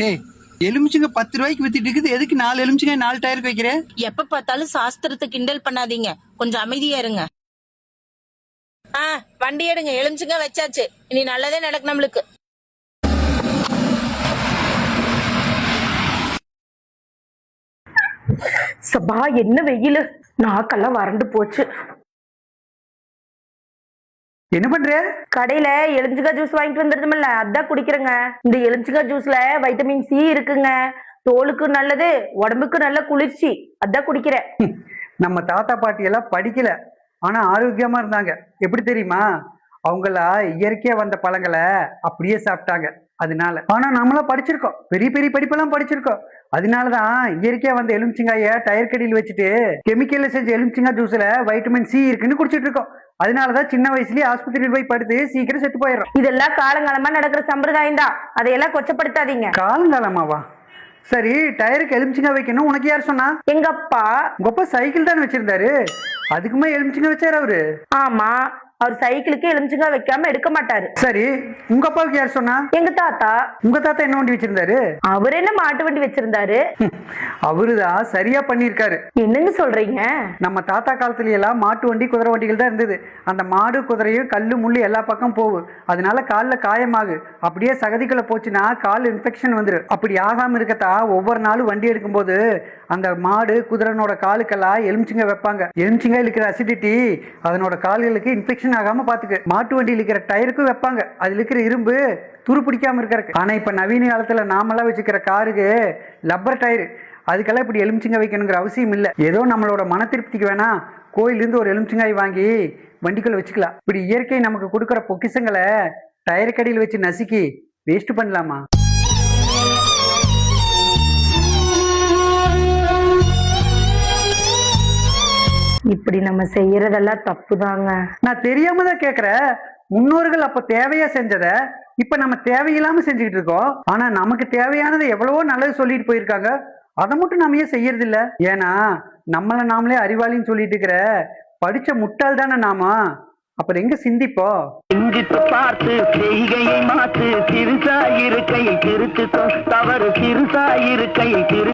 ஏய், எலுமிச்சங்க 10 ரூபாய்க்கு வித்துட்டு இருக்குது, எதுக்கு 4 எலுமிச்சங்க 4 டயருக்கு வைக்கிற? எப்ப பார்த்தாலும் சாஸ்திரத்தை கிண்டல் பண்ணாதீங்க, கொஞ்சம் அமைதியா இருங்க. வண்டி எடுங்க, எலுமிச்சுங்க வச்சாச்சு. இனி நல்லதே நடக்கும் நம்மளுக்கு. சபா என்ன வெயில், நாக்கெல்லாம் வறண்டு போச்சு. என்ன பண்ற? கடையில எலுமிச்சக்காய் ஜூஸ் வாங்கிட்டு வந்துருதுமில்ல, அதான் குடிக்கிறேங்க. இந்த எலுமிச்சக்காய் ஜூஸ்ல வைட்டமின் சி இருக்குங்க, தோலுக்கு நல்லது, உடம்புக்கு நல்ல குளிர்ச்சி, அதான் குடிக்கிறேன். நம்ம தாத்தா பாட்டி எல்லாம் படிக்கல, ஆனா ஆரோக்கியமா இருந்தாங்க. எப்படி தெரியுமா? அவங்களா இயற்கையா வந்த பழங்களை அப்படியே சாப்பிட்டாங்க. அதனால ஆனா நம்மளா படிச்சிருக்கோம், பெரிய பெரிய படிப்பெல்லாம் படிச்சிருக்கோம். அதனாலதான் இயற்கையா வந்த எலுமிச்சங்காய டயர் கடியில் வச்சுட்டு கெமிக்கல்ல செஞ்ச எலுமிச்சங்காய் ஜூஸ்ல வைட்டமின் சி இருக்குன்னு குடிச்சிட்டு இருக்கோம். அதனாலதான் சின்ன வயசுலயே ஆஸ்பத்திரியில் போய் படுத்து சீக்கிரம் செத்து போயிடும். இதெல்லாம் காலங்காலமா நடக்கிற சம்பிரதாயம் தான், அதையெல்லாம் கொச்சப்படுத்தாதீங்க. காலங்காலமாவா? சரி, டயருக்கு எலுமிச்சங்காய் வைக்கணும் உனக்கு யார் சொன்னா? எங்க அப்பா. உங்க அப்பா சைக்கிள் தான் வச்சிருந்தாரு, அதுக்குமே எலுமிச்சங்காய் வச்சாரு அவரு? ஆமா, அவர் சைக்கிளுக்கு எலுமிச்சங்காய் வைக்காம எடுக்க மாட்டாரு. சரி, உங்க அப்பாவுக்கு யார் சொன்னா? எங்க தாத்தா. உங்க தாத்தா என்ன வண்டி வச்சிருந்தாரு? அவர் என்ன மாட்டு வண்டி வச்சிருந்தாரு? அவருதான் சரியா பண்ணிருக்காரு. என்னங்க சொல்றீங்க? நம்ம தாத்தா காலத்துல எல்லாம் மாட்டு வண்டி குதிரை வண்டிகள் தான் இருந்தது. அந்த மாடு குதிரையும் கல்லு முள்ளு எல்லா பக்கம் போகும், அதனால காலில் காயமாகு. அப்படியே சகதிக்குள்ள போச்சுன்னா கால் இன்ஃபெக்ஷன் வந்துடும். அப்படி ஆகாம இருக்கத்தா ஒவ்வொரு நாளும் வண்டி எடுக்கும்போது அந்த மாடு குதிரனோட காலுக்கெல்லாம் எலுமிச்சங்காய் வைப்பாங்க. எலுமிச்சங்காய் இருக்கிற அசிடிட்டி அதனோட கால்களுக்கு இன்ஃபெக்ஷன் ஆகாம பாத்துக்கு. மாட்டு வண்டியில் இருக்கிற டயருக்கும் வைப்பாங்க, அதுல இருக்கிற இரும்பு துரு பிடிக்காம இருக்கிறது. ஆனா இப்ப நவீன காலத்துல நாமெல்லாம் வச்சுக்கிற காருக்கு லப்பர் டயரு, அதுக்கெல்லாம் இப்படி எலுமிச்சங்காய் வைக்கணுங்கிற அவசியம் இல்லை. ஏதோ நம்மளோட மன திருப்திக்கு வேணா கோயிலிருந்து ஒரு எலுமிச்சங்காய் வாங்கி வண்டிக்குள்ள வச்சுக்கலாம். இப்படி இயற்கை நமக்கு கொடுக்குற பொக்கிஷங்களை டயர் கடியில் வச்சு நசுக்கி வேஸ்ட் பண்ணலாமா? இப்படி நம்ம செய்யறதெல்லாம் தப்புதாங்க. நான் தெரியாம தான் கேக்குறேன். முன்னோர்கள் அப்ப தேவையா செஞ்சத இப்ப நம்ம தேவையில்லாம செஞ்சுக்கிட்டு இருக்கோம். ஆனா நமக்கு தேவையானதை எவ்வளவோ நல்லது சொல்லிட்டு போயிருக்காங்க, அதை மட்டும் நாம ஏன் செய்யறது இல்ல? ஏன்னா நம்மள நாமளே அறிவாளின்னு சொல்லிட்டு இருக்கிற படிச்ச முட்டாள் தானே நாம. அப்புறம் எங்க சிந்திப்போம்? சிந்தித்து பார்த்து செய்கையை மாத்து, சிறுசாயிருக்கையில் திருத்து, தவறு சிறுசாயிருக்கையில் திரு